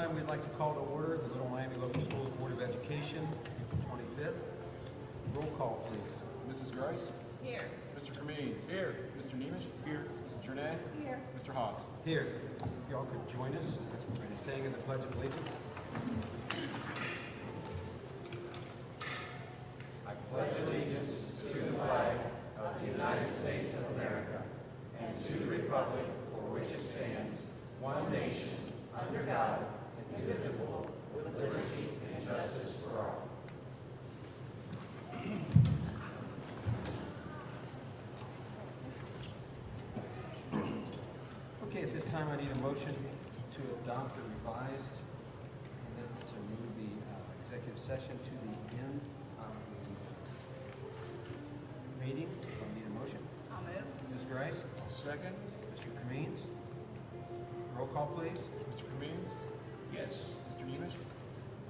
time, we'd like to call to order the Little Miami Local Schools Board of Education, 25th. Roll call, please. Mrs. Grice? Here. Mr. Cremines? Here. Mr. Nemish? Here. Mrs. Jornet? Here. Mr. Haas? Here. If y'all could join us as we're going to sing in the Pledge of Allegiance. I pledge allegiance to the flag of the United States of America and to the republic for which it stands, one nation, under God, indivisible, with liberty and justice for all. Okay, at this time, I need a motion to adopt the revised, and this is to move the executive session to the end of the meeting. I need a motion. I'll move. Ms. Grice? Second. Mr. Cremines? Roll call, please. Mr. Cremines? Yes. Mr. Nemish?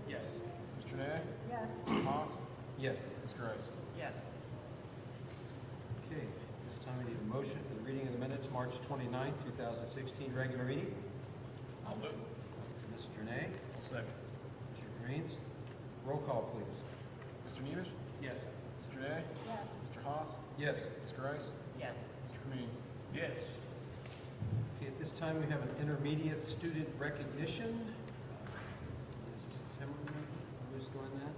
Yes. Mr. Jornet? Yes. Mr. Haas? Yes. Ms. Grice? Yes. Okay, this time we need a motion for the reading of the minutes, March 29th, 2016, regular meeting. I'll move. Ms. Jornet? Second. Mr. Cremines? Roll call, please. Mr. Nemish? Yes. Mr. Jornet? Yes. Mr. Haas? Yes. Ms. Grice? Yes. Mr. Cremines? Yes. Okay, at this time, we have an intermediate student recognition. Mrs. Timmerman, who's doing that?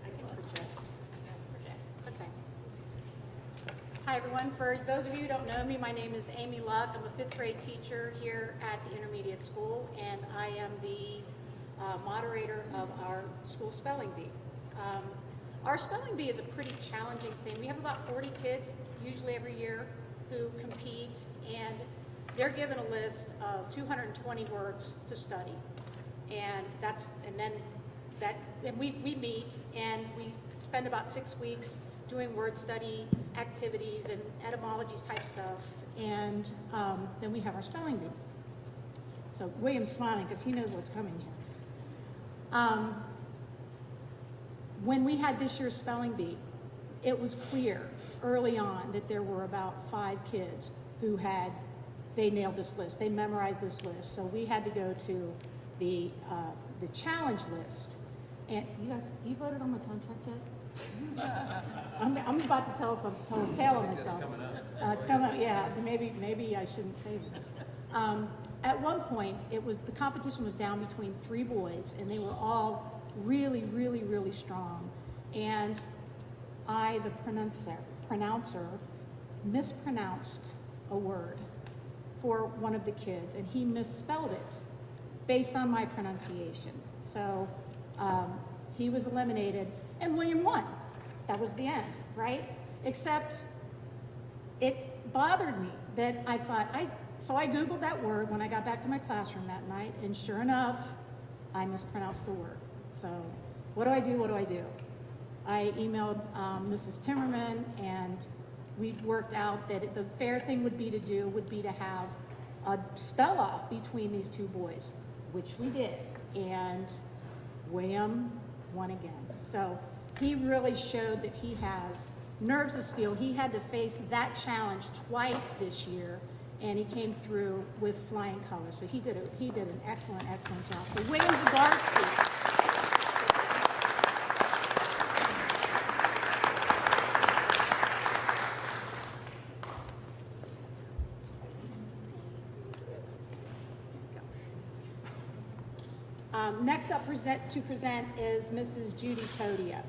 I can project. Okay. Hi, everyone. For those of you who don't know me, my name is Amy Luck. I'm a fifth grade teacher here at the intermediate school, and I am the moderator of our school spelling bee. Our spelling bee is a pretty challenging thing. We have about 40 kids, usually every year, who compete, and they're given a list of 220 words to study. And we meet and we spend about 6 weeks doing word study activities and etymologies type stuff, and then we have our spelling bee. So William's smiling because he knows what's coming here. When we had this year's spelling bee, it was clear early on that there were about 5 kids who they nailed this list, they memorized this list. So we had to go to the challenge list. And you voted on the contract yet? I'm about to tell a tale on myself. That's coming up. It's coming up, yeah. Maybe I shouldn't say this. At one point, the competition was down between 3 boys, and they were all really, really, really strong. And I, the pronouncer, mispronounced a word for one of the kids, and he misspelled it based on my pronunciation. So he was eliminated, and William won. That was the end, right? Except it bothered me that I thought, so I Googled that word when I got back to my classroom that night, and sure enough, I mispronounced the word. So what do I do? I emailed Mrs. Timmerman, and we worked out that the fair thing would be to have a spell off between these 2 boys, which we did, and William won again. So he really showed that he has nerves of steel. He had to face that challenge twice this year, and he came through with flying colors. So he did an excellent job. So William Zagarsky. Next up to present is Mrs. Judy Todia.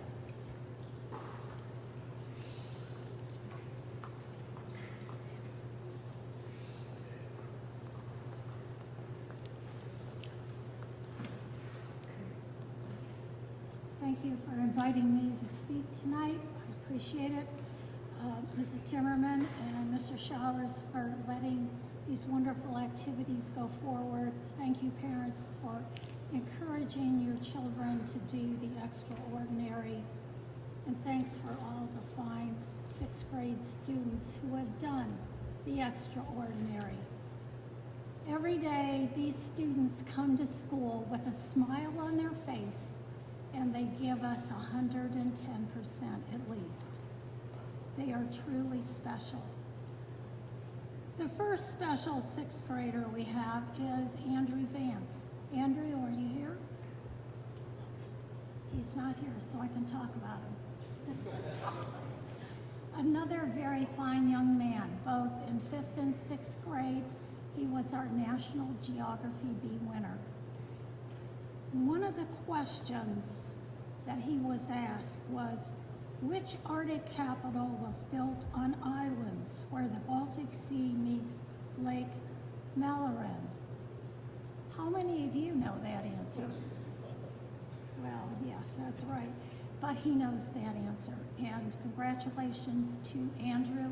Thank you for inviting me to speak tonight. I appreciate it. Mrs. Timmerman and Mr. Showers for letting these wonderful activities go forward. Thank you, parents, for encouraging your children to do the extraordinary. And thanks for all the fine 6th grade students who have done the extraordinary. Every day, these students come to school with a smile on their face, and they give us 110% at least. They are truly special. The first special sixth grader we have is Andrew Vance. Andrew, are you here? He's not here, so I can talk about him. Another very fine young man, both in 5th and 6th grade. He was our National Geography B winner. One of the questions that he was asked was, which Arctic capital was built on islands where the Baltic Sea meets Lake Mälaren? How many of you know that answer? Well, yes, that's right. But he knows that answer. And congratulations to Andrew.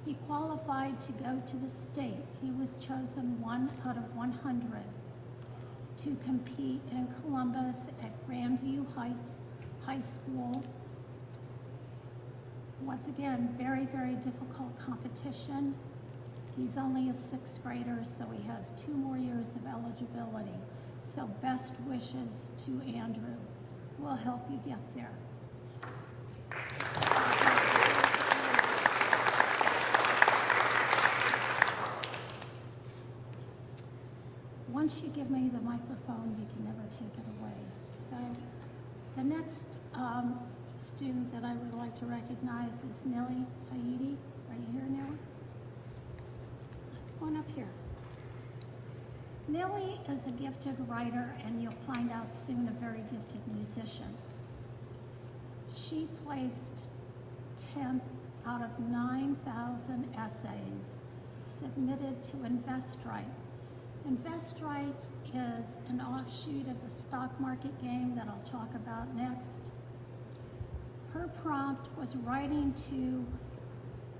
He qualified to go to the state. He was chosen 1 out of 100 to compete in Columbus at Grandview Heights High School. Once again, very, very difficult competition. He's only a 6th grader, so he has 2 more years of eligibility. So best wishes to Andrew. We'll help you get there. Once you give me the microphone, you can never take it away. So the next student that I would like to recognize is Nellie Tahiti. Are you here, Nellie? Come on up here. Nellie is a gifted writer, and you'll find out soon a very gifted musician. She placed 10th out of 9,000 essays submitted to InvestRight. InvestRight is an offshoot of the stock market game that I'll talk about next. Her prompt was writing to,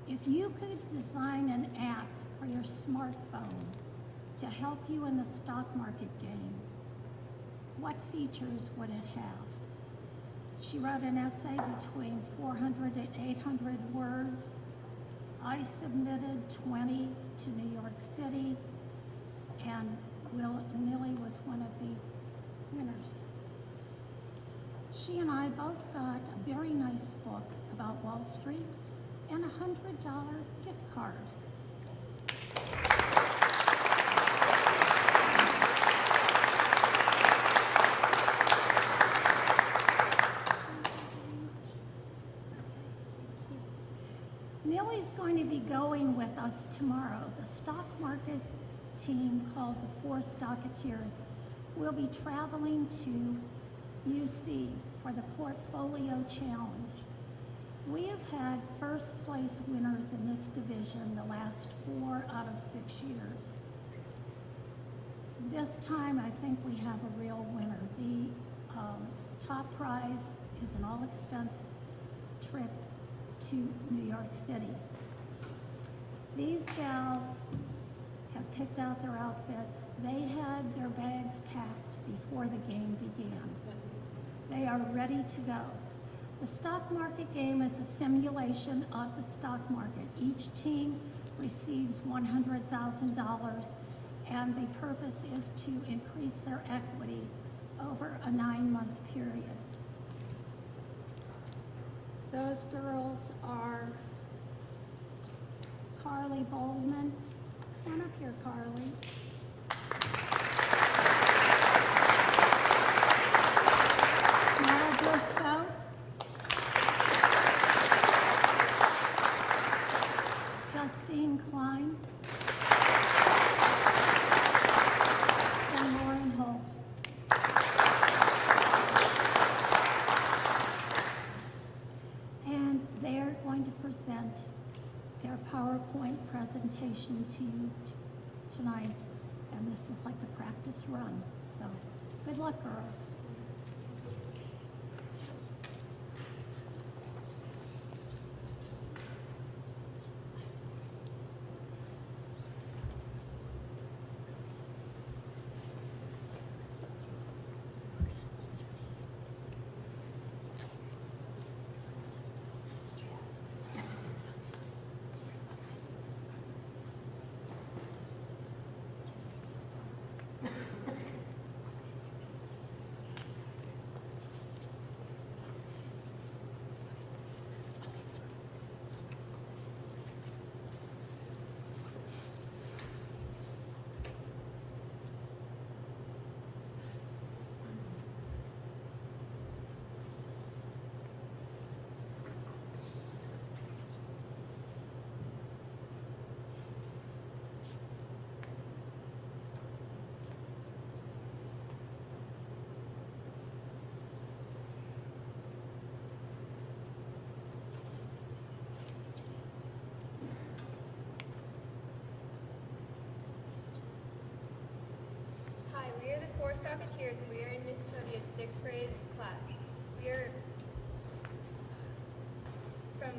if you could design an app for your smartphone to help you in the stock market game, what features would it have? She wrote an essay between 400 and 800 words. I submitted 20 to New York City, and Nilly was one of the winners. She and I both got a very nice book about Wall Street and a $100 gift card. Nilly's going to be going with us tomorrow. The stock market team called the Four Stocketeers will be traveling to UC for the Portfolio Challenge. We have had first place winners in this division the last 4 out of 6 years. This time I think we have a real winner. The top prize is an all-expense trip to New York City. These gals have picked out their outfits. They had their bags packed before the game began. They are ready to go. The stock market game is a simulation of the stock market. Each team receives $100,000, and the purpose is to increase their equity over a 9-month period. Those girls are Carly Boldman. Come on up here, Carly. Mara Briscoe. Justine Klein. And Lauren Holt. And they're going to present their PowerPoint presentation to you tonight, and this is like the practice run. So, good luck, girls. Four Stocketeers. We are in Miss Todia's 6th grade class. We are from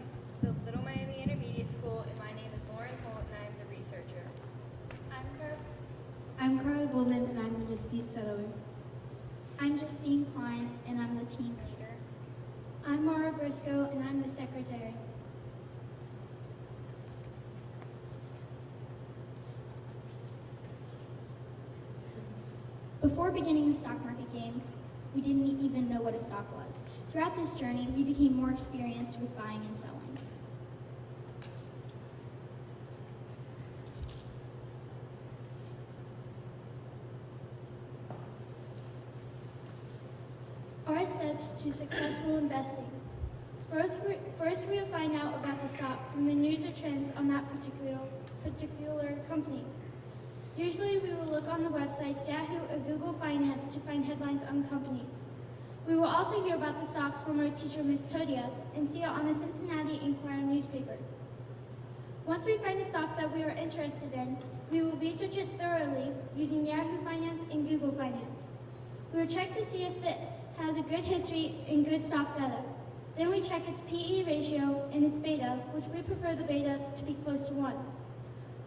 the Little Miami Intermediate School, and my name is Lauren Holt, and I am the researcher. I'm Carly Bowman, and I'm the dispute settler. I'm Justine Klein, and I'm the team leader. I'm Mara Briscoe, and I'm the secretary. Before beginning the stock market game, we didn't even know what a stock was. Throughout this journey, we became more experienced with buying and selling. Our steps to successful investing. First, we will find out about the stock from the news or trends on that particular company. Usually, we will look on the websites Yahoo or Google Finance to find headlines on companies. We will also hear about the stocks from our teacher, Miss Todia, and see it on the Cincinnati Enquirer newspaper. Once we find a stock that we are interested in, we will research it thoroughly using Yahoo Finance and Google Finance. We will check to see if it has a good history and good stock data. Then we check its PE ratio and its beta, which we prefer the beta to be close to 1.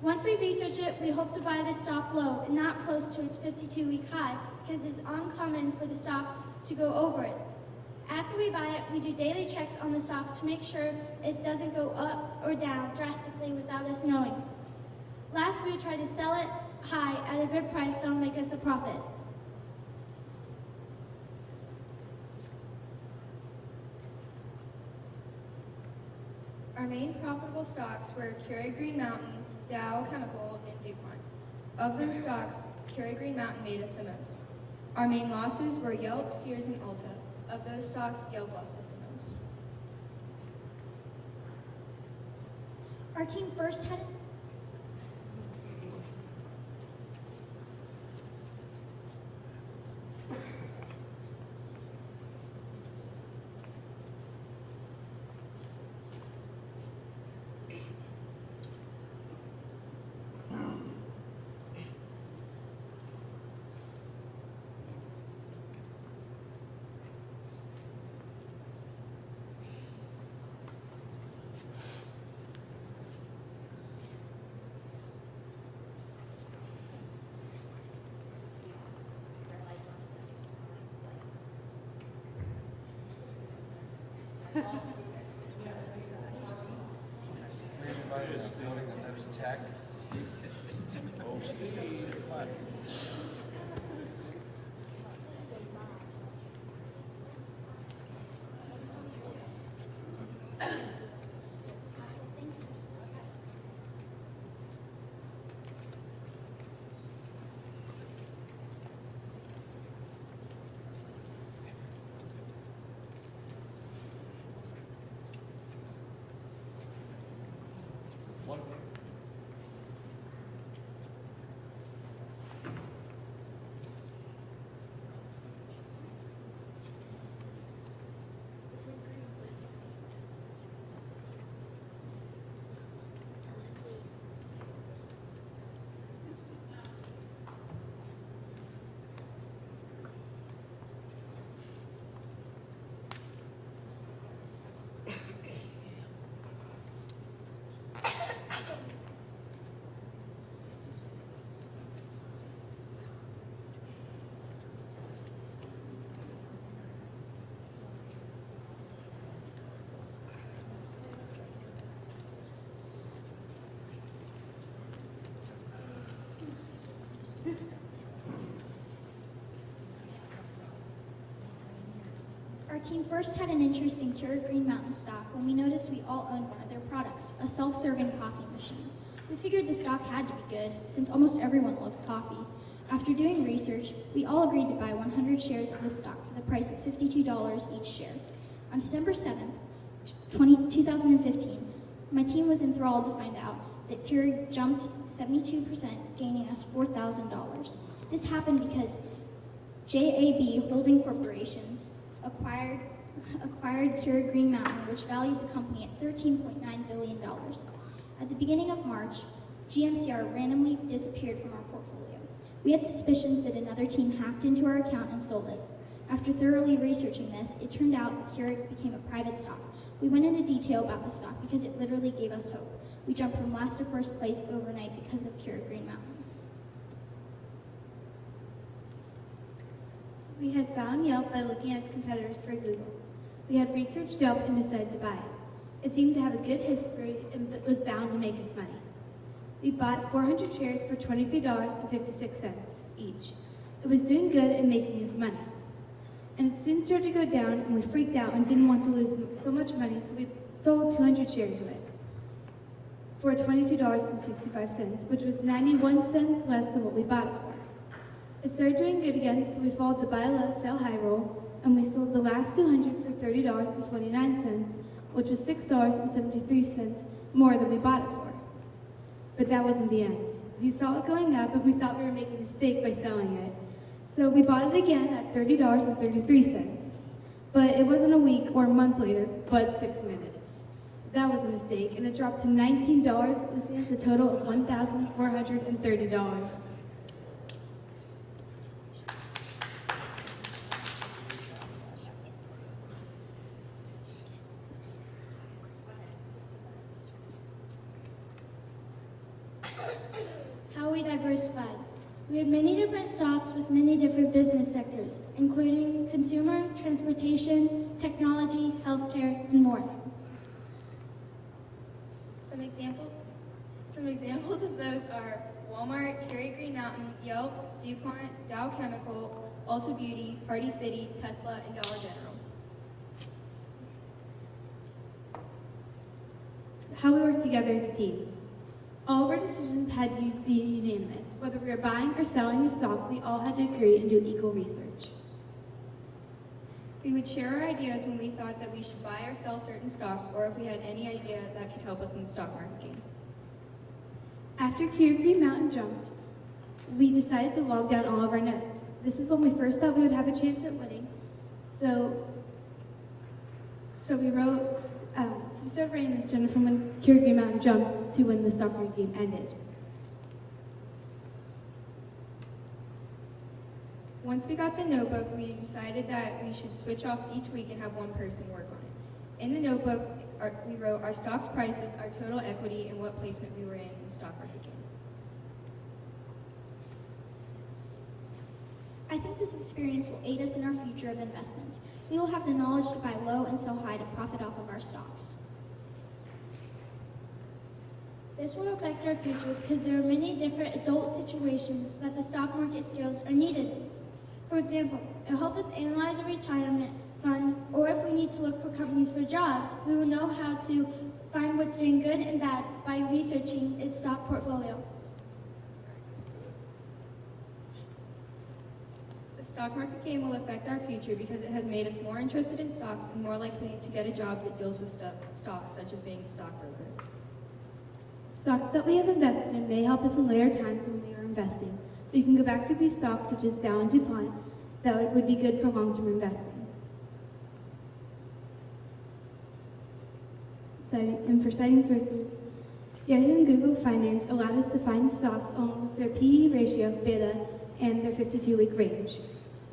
Once we research it, we hope to buy the stock low and not close to its 52-week high because it's uncommon for the stock to go over it. After we buy it, we do daily checks on the stock to make sure it doesn't go up or down drastically without us knowing. Last, we try to sell it high at a good price that will make us a profit. Our main profitable stocks were Keurig Green Mountain, Dow Chemical, and DuPont. Of those stocks, Keurig Green Mountain made us the most. Our main losses were Yelp, Sears, and Ulta. Of those stocks, Yelp lost us the most. Our team first had Everybody in this building that knows tech. Our team first had an interest in Keurig Green Mountain stock when we noticed we all owned one of their products, a self-serving coffee machine. We figured the stock had to be good, since almost everyone loves coffee. After doing research, we all agreed to buy 100 shares of the stock for the price of $52 each share. On December 7th, 2015, my team was enthralled to find out that Keurig jumped 72%, gaining us $4,000. This happened because JAB Holding Corporations acquired Keurig Green Mountain, which valued the company at $13.9 billion. At the beginning of March, GMCR randomly disappeared from our portfolio. We had suspicions that another team hacked into our account and sold it. After thoroughly researching this, it turned out that Keurig became a private stock. We went into detail about the stock because it literally gave us hope. We jumped from last to first place overnight because of Keurig Green Mountain. We had found Yelp by looking at its competitors for Google. We had researched Yelp and decided to buy it. It seemed to have a good history and was bound to make us money. We bought 400 shares for $23.56 each. It was doing good and making us money. And it soon started to go down, and we freaked out and didn't want to lose so much money, so we sold 200 shares of it for $22.65, which was 91 cents less than what we bought it for. It started doing good again, so we followed the buy low, sell high rule, and we sold the last 200 for $30.29, which was $6.73 more than we bought it for. But that wasn't the end. We saw it going up, and we thought we were making a mistake by selling it. So we bought it again at $30.33. But it wasn't a week or a month later, but 6 minutes. That was a mistake, and it dropped to $19, losing us a total of $1,430. How we diversified. We had many different stocks with many different business sectors, including consumer, transportation, technology, healthcare, and more. Some examples of those are Walmart, Keurig Green Mountain, Yelp, DuPont, Dow Chemical, Ulta Beauty, Party City, Tesla, and Dollar General. How we worked together as a team. All of our decisions had to be unanimous. Whether we were buying or selling a stock, we all had to agree and do equal research. We would share our ideas when we thought that we should buy or sell certain stocks, or if we had any idea that could help us in the stock market game. After Keurig Green Mountain jumped, we decided to log down all of our notes. This is when we first thought we would have a chance at winning. So we wrote, so we started writing this down from when Keurig Green Mountain jumped to when the stock market game ended. Once we got the notebook, we decided that we should switch off each week and have one person work on it. In the notebook, we wrote our stock's prices, our total equity, and what placement we were in the stock market game. I think this experience will aid us in our future of investments. We will have the knowledge to buy low and sell high to profit off of our stocks. This will affect our future because there are many different adult situations that the stock market skills are needed in. For example, it'll help us analyze a retirement fund, or if we need to look for companies for jobs, we will know how to find what's doing good and bad by researching its stock portfolio. The stock market game will affect our future because it has made us more interested in stocks and more likely to get a job that deals with stocks, such as being a stockbroker. Stocks that we have invested in may help us in later times when we are investing. We can go back to these stocks such as Dow and DuPont that would be good for long-term investing. And for citing sources, Yahoo and Google Finance allowed us to find stocks along with their PE ratio, beta, and their 52-week range.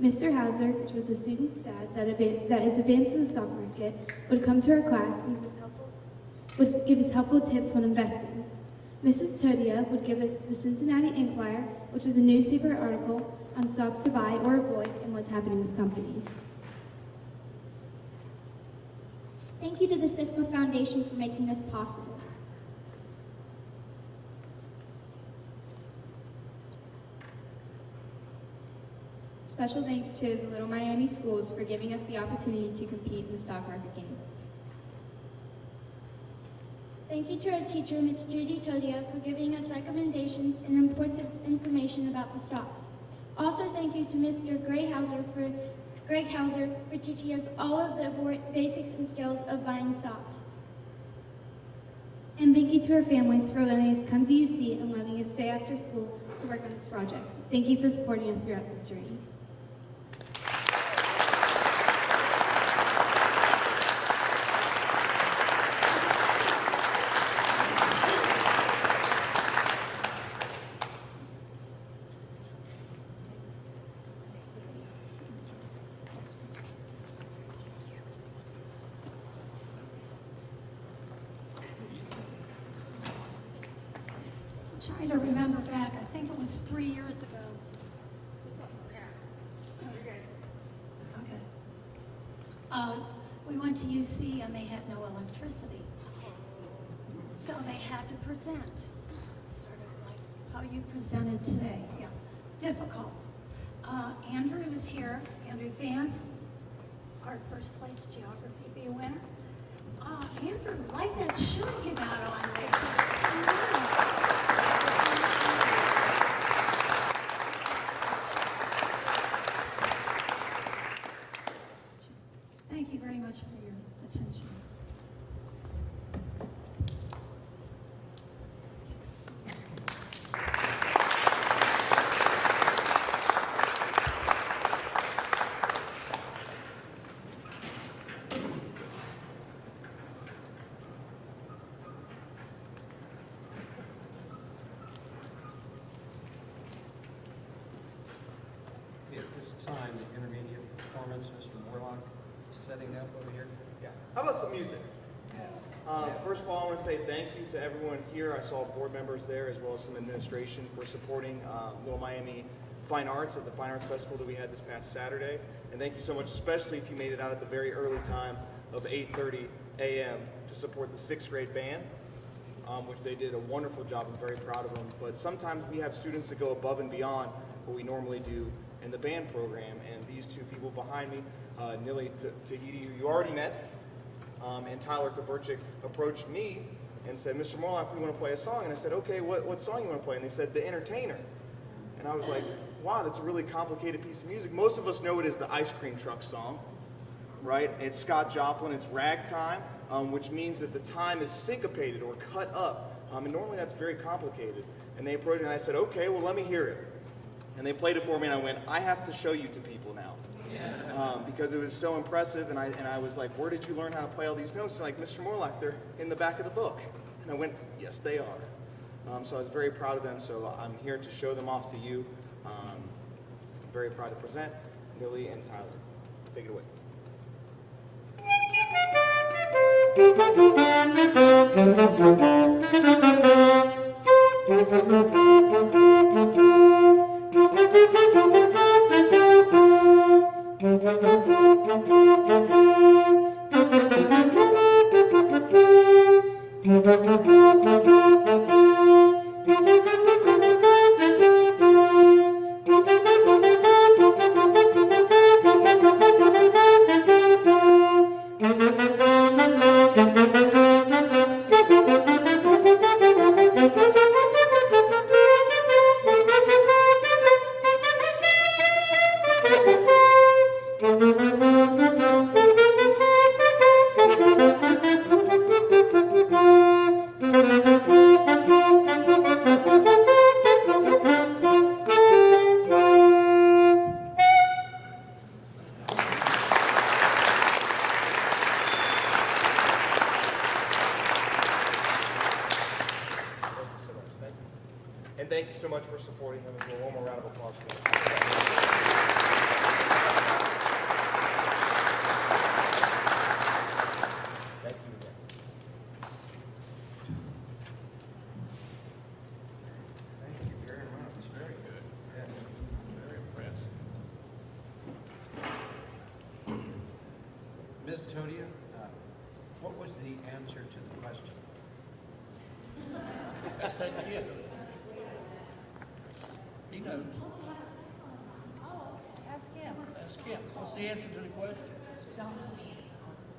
Mr. Hauser, which was a student's dad that is advanced in the stock market, would come to our class and would give us helpful tips when investing. Mrs. Todia would give us the Cincinnati Enquirer, which was a newspaper article on stocks to buy or avoid and what's happening with companies. Thank you to the SIFMA Foundation for making this possible. Special thanks to the Little Miami schools for giving us the opportunity to compete in the stock market game. Thank you to our teacher, Ms. Judy Todia, for giving us recommendations and important information about the stocks. Also, thank you to Mr. Greg Hauser for teaching us all of the basics and skills of buying stocks. And thank you to our families for letting us come to UC and letting us stay after school to work on this project. Thank you for supporting us throughout this journey. trying to remember back, I think it was 3 years ago. Okay. We went to UC and they had no electricity. So they had to present, sort of like how you presented today. Yeah, difficult. Andrew is here, Andrew Vance, our first place geography be a winner. Andrew, like that shirt you got on there. Thank you very much for your attention. Okay, at this time, the intermediate performance, Mr. Morlock, setting up over here. Yeah. How about some music? First of all, I want to say thank you to everyone here. I saw board members there as well as some administration for supporting Little Miami Fine Arts at the Fine Arts Festival that we had this past Saturday. And thank you so much, especially if you made it out at the very early time of 8:30 a.m. to support the 6th grade band, which they did a wonderful job. I'm very proud of them. But sometimes we have students that go above and beyond what we normally do in the band program. And these two people behind me, Nili Tahiti, who you already met, and Tyler Kaverchik approached me and said, Mr. Morlock, we want to play a song. And I said, okay, what song you want to play? And they said, The Entertainer. And I was like, wow, that's a really complicated piece of music. Most of us know it as the Ice Cream Truck song, right? It's Scott Joplin, it's ragtime, which means that the time is syncopated or cut up. And normally that's very complicated. And they approached me and I said, okay, well, let me hear it. And they played it for me and I went, I have to show you to people now. Because it was so impressive, and I was like, where did you learn how to play all these notes? They're like, Mr. Morlock, they're in the back of the book. And I went, yes, they are. So I was very proud of them, so I'm here to show them off to you. I'm very proud to present Lily and Tyler. Take it away. And thank you so much for supporting them as well. One more round of applause for them. Thank you again. Thank you very much. Very good. Yes. Very impressed. Ms. Todia, what was the answer to the question? That's that kid. He knows. Ask him. Ask him. What's the answer to the question?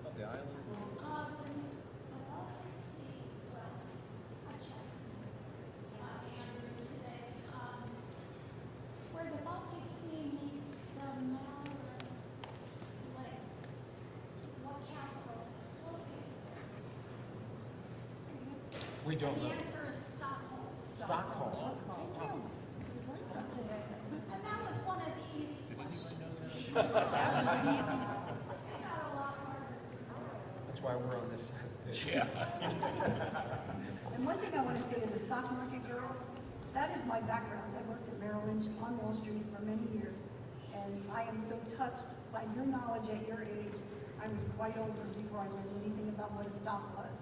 Of the island? Where the Baltic Sea meets the Maryland Lake. What capital is located there? We don't The know. answer is Stockholm. Stockholm. And that was one of the easy questions. That's why we're on this. Yeah. And one thing I want to say to the stock market girls, that is my background. I worked at Merrill Lynch on Wall Street for many years, and I am so touched by your knowledge at your age. I was quite older before I learned anything about what a stock was.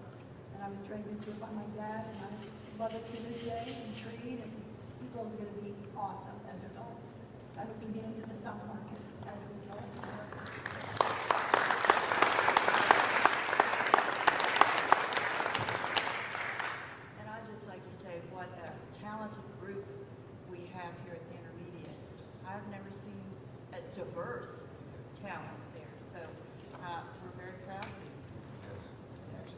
And I was dragged into it by my dad, and I love love it to this day and trade, and you girls are going to be awesome as adults. I hope you get into the stock market as an adult. And I'd just like to say what a talented group we have here at the intermediate. I've never seen a diverse talent there, so we're very proud of you. Yes.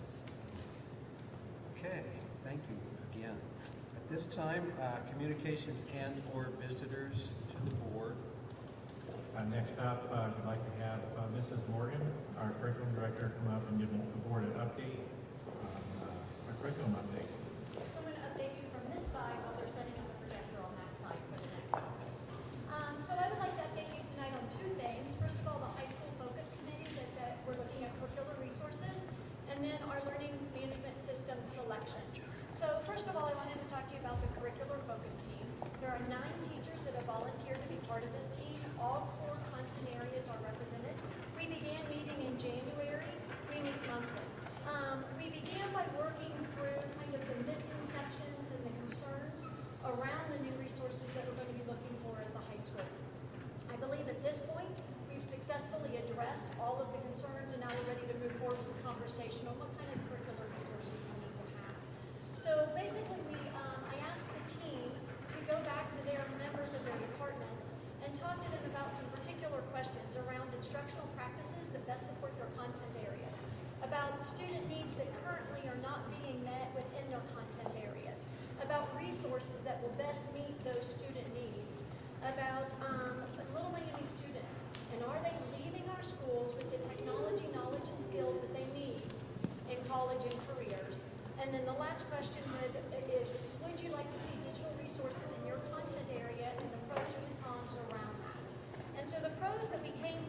Okay, thank you again. At this time, communications and/or visitors to the board. Next up, we'd like to have Mrs. Morgan, our curriculum director, come up and give the board an update on our curriculum update. So I'm going to update you from this side while they're setting up the projector on that side for the next slide. So I would like to update you tonight on two things. First of all, the high school focus committee that we're looking at curricular resources, and then our learning management system selection. So first of all, I wanted to talk to you about the curricular focus team. There are 9 teachers that have volunteered to be part of this team. All core content areas are represented. We began meeting in January. We meet monthly. We began by working through kind of the misconceptions and the concerns around the new resources that we're going to be looking for at the high school. I believe at this point, we've successfully addressed all of the concerns, and now we're ready to move forward with the conversation on what kind of curricular resources we need to have. So basically, I asked the team to go back to their members of their departments and talk to them about some particular questions around instructional practices that best support their content areas, about student needs that currently are not being met within their content areas, about resources that will best meet those student needs, about Little Miami students, and are they leaving our schools with the technology, knowledge, and skills that they need in college and careers? And then the last question is, would you like to see digital resources in your content area, and the pros and cons around that? And so the pros that we came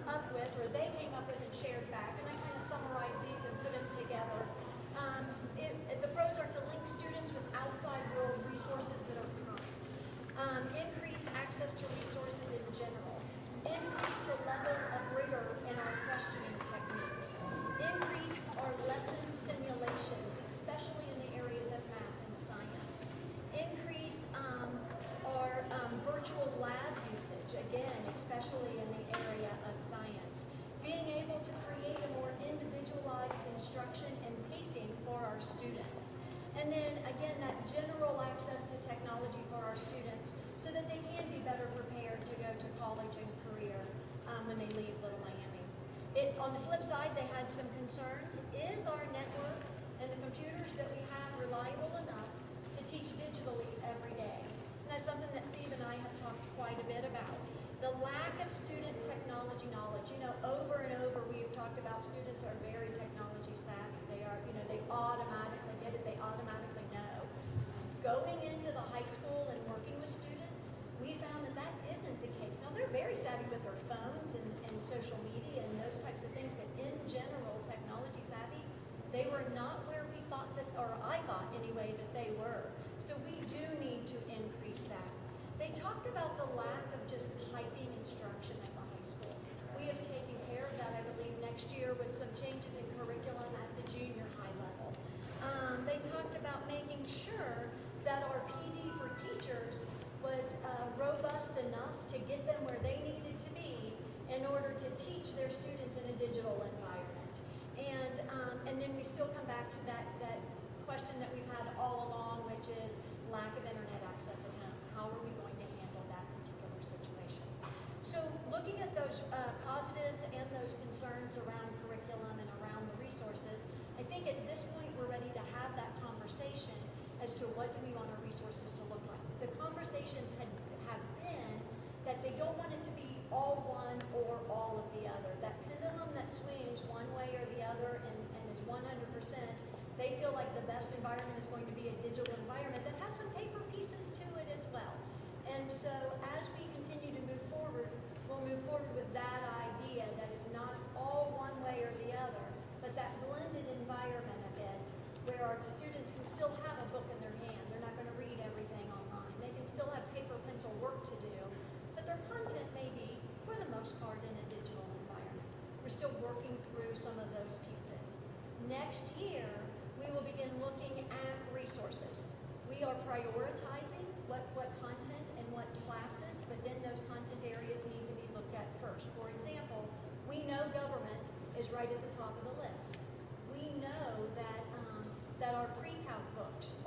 up with, or they came up with and shared back, and I kind of summarized these and put them together. The pros are to link students with outside world resources that are current, increase access to resources in general, increase the level of rigor in our questioning techniques, increase our lesson simulations, especially in the areas of math and science, increase our virtual lab usage, again, especially in the area of science, being able to create a more individualized instruction and pacing for our students, and then again, that general access to technology for our students so that they can be better prepared to go to college and career when they leave Little Miami. On the flip side, they had some concerns. Is our network and the computers that we have reliable enough to teach digitally every day? And that's something that Steve and I have talked quite a bit about. The lack of student technology knowledge. You know, over and over we've talked about students are very technology savvy. They are, they automatically get it. They automatically know. Going into the high school and working with students, we found that that isn't the case. Now, they're very savvy with their phones and social media and those types of things, but in general, technology savvy, they were not where we thought that, or I thought anyway, that they were. So we do need to increase that. They talked about the lack of just typing instruction at the high school. We have taken care of that, I believe, next year with some changes in curriculum at the junior high level. They talked about making sure that our PD for teachers was robust enough to get them where they needed to be in order to teach their students in a digital environment. And then we still come back to that question that we've had all along, which is lack of internet access at home. How are we going to handle that particular situation? So looking at those positives and those concerns around curriculum and around the resources, I think at this point we're ready to have that conversation as to what do we want our resources to look like. The conversations have been that they don't want it to be all one or all of the other. That pendulum that swings one way or the other and is 100%, they feel like the best environment is going to be a digital environment that has some paper pieces to it as well. And so as we continue to move forward, we'll move forward with that idea that it's not all one way or the other, but that blended environment of it where our students can still have a book in their hand. They're not going to read everything online. They can still have paper, pencil work to do, but their content may be, for the most part, in a digital environment. We're still working through some of those pieces. Next year, we will begin looking at resources prioritizing what content and what classes, but then those content areas need to be looked at first. For example, we know government is right at the top of the list. We know that that our pre-calc books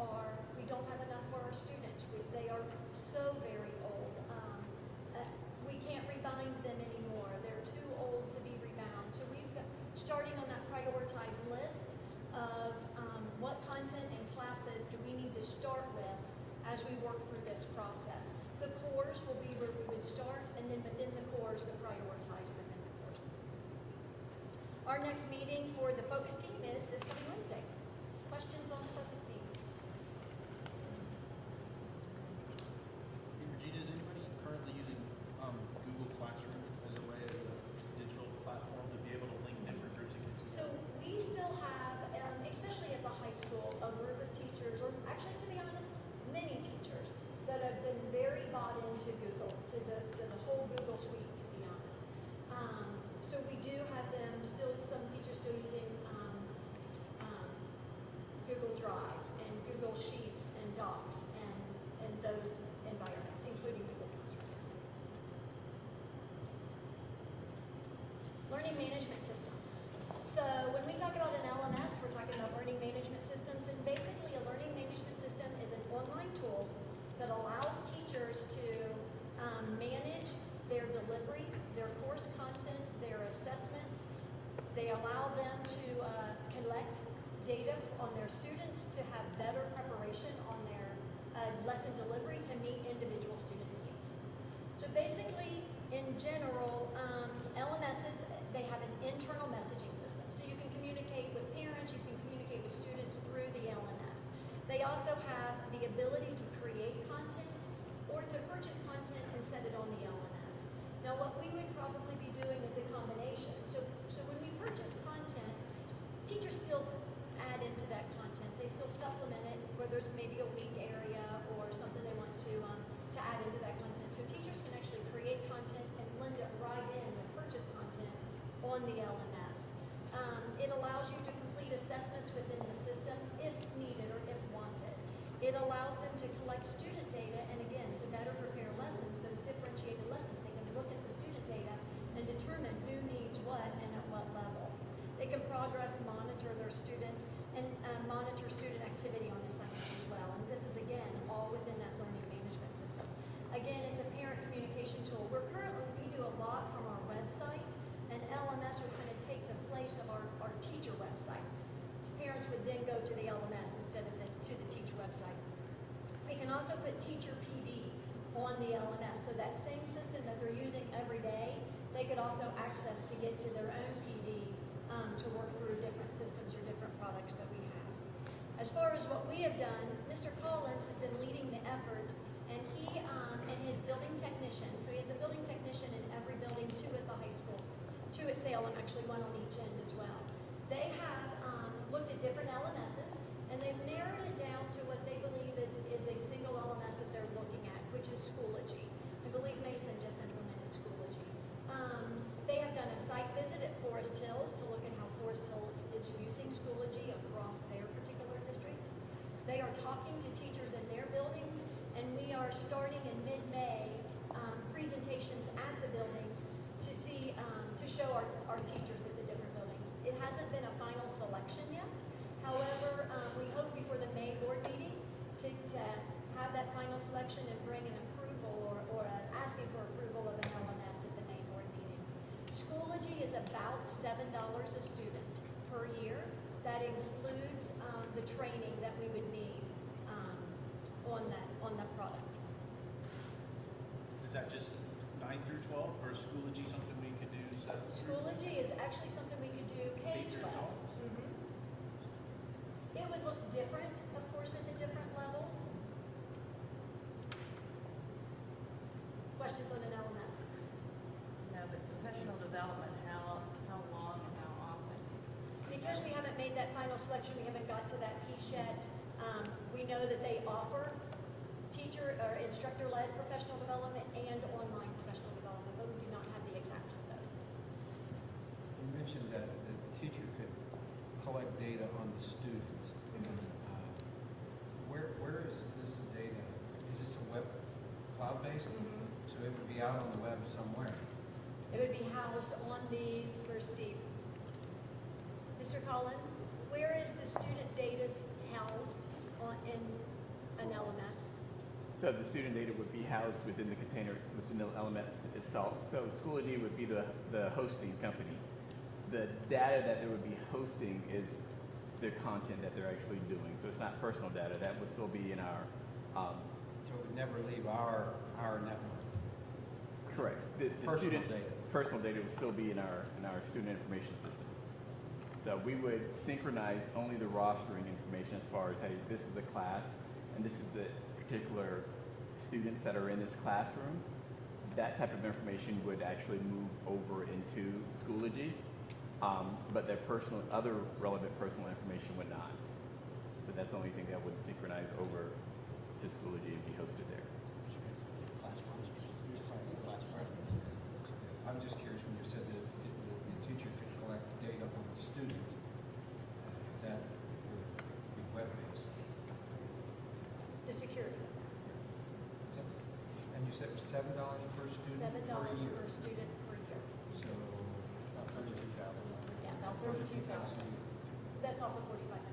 we don't have enough for our students. They are so very old. We can't rebind them anymore. They're too old to be rebound. So we've got, starting on that prioritized list of what content and classes do we need to start with as we work through this process. The cores will be where we would start, and then within the cores, the prioritized within the cores. Our next meeting for the focus team is this coming Wednesday. Questions on the focus team? Regina, is anybody currently using Google Classroom as a way, as a digital platform to be able to link different groups of kids So together? we still have, especially at the high school, a group of teachers, or actually to be honest, many teachers that have been very bought into Google, to the whole Google suite, to be honest. So we do have them still, some teachers still using Google Drive and Google Sheets and Docs and those environments, including Google Classroom. Learning management systems. So when we talk about an LMS, we're talking about learning management systems, and basically a learning management system is an online tool that allows teachers to manage their delivery, their course content, their assessments. They allow them to collect data on their students to have better preparation on their lesson delivery to meet individual student needs. So basically, in general, LMSs, they have an internal messaging system. So you can communicate with parents, you can communicate with students through the LMS. They also have the ability to create content or to purchase content and set it on the LMS. Now what we would probably be doing is a combination. So when we purchase content, teachers still add into that content. They still supplement it where there's maybe a weak area or something they want to add into that content. So teachers can actually create content and blend it right in with purchase content on the LMS. It allows you to complete assessments within the system if needed or if wanted. It allows them to collect student data, and again, to better prepare lessons, those differentiated lessons. They can look at the student data and determine who needs what and at what level. They can progress monitor their students and monitor student activity on assignments as well. And this is, again, all within that learning management system. Again, it's a parent communication tool. We do a lot from our website, and LMS would kind of take the place of our teacher websites. So parents would then go to the LMS instead of to the teacher website. We can also put teacher PD on the LMS, so that same system that they're using every day, they could also access to get to their own PD to work through different systems or different products that we have. As far as what we have done, Mr. Collins has been leading the effort, and he and his building technician, so he has a building technician in every building, 2 at the high school, 2 at Salem, actually 1 on each end as well. They have looked at different LMSs, and they've narrowed it down to what they believe is a single LMS that they're looking at, which is Schoology. I believe Mason just implemented Schoology. They have done a site visit at Forest Hills to look at how Forest Hills is using Schoology across their particular district. They are talking to teachers in their buildings, and we are starting in mid-May presentations at the buildings to see, to show our teachers at the different buildings. It hasn't been a final selection yet. However, we hope before the May board meeting to have that final selection and bring an approval or asking for approval of an LMS at the May board meeting. Schoology is about $7 a student per year. That includes the training that we would need on that product. Is that just 9 through 12, or is Schoology something we could do? Schoology is actually something we could do K-12. It would look different, of course, at the different levels. Questions on an LMS? No, but professional development, how long and how often? Because we haven't made that final selection, we haven't got to that piece yet. We know that they offer teacher or instructor-led professional development and online professional development, but we do not have the exacts of those. You mentioned that the teacher could collect data on the students. Where is this be out on the web somewhere. It would be housed on these, where's Steve? Mr. Collins, where is the student data housed in an LMS? So the student data would be housed within the container, within the LMS itself. So Schoology would be the hosting company. The data that they would be hosting is the content that they're actually doing. So it's not personal data. That would still be in our, So it would never leave our network. correct. The Personal student data. personal data would still be in our student information system. So we would synchronize only the rostering information as far as, hey, this is the class, and this is the particular students that are in this classroom. That type of information would actually move over into Schoology, but their other relevant personal information would not. So that's the only thing that would synchronize over to Schoology and be hosted there. I'm just curious, when you said that the teacher could collect data on the student, that would be web-based. The security, And you said it was $7 per student $7 per year? per student per year. So, Yeah, about 32,000. That's off of 45,000.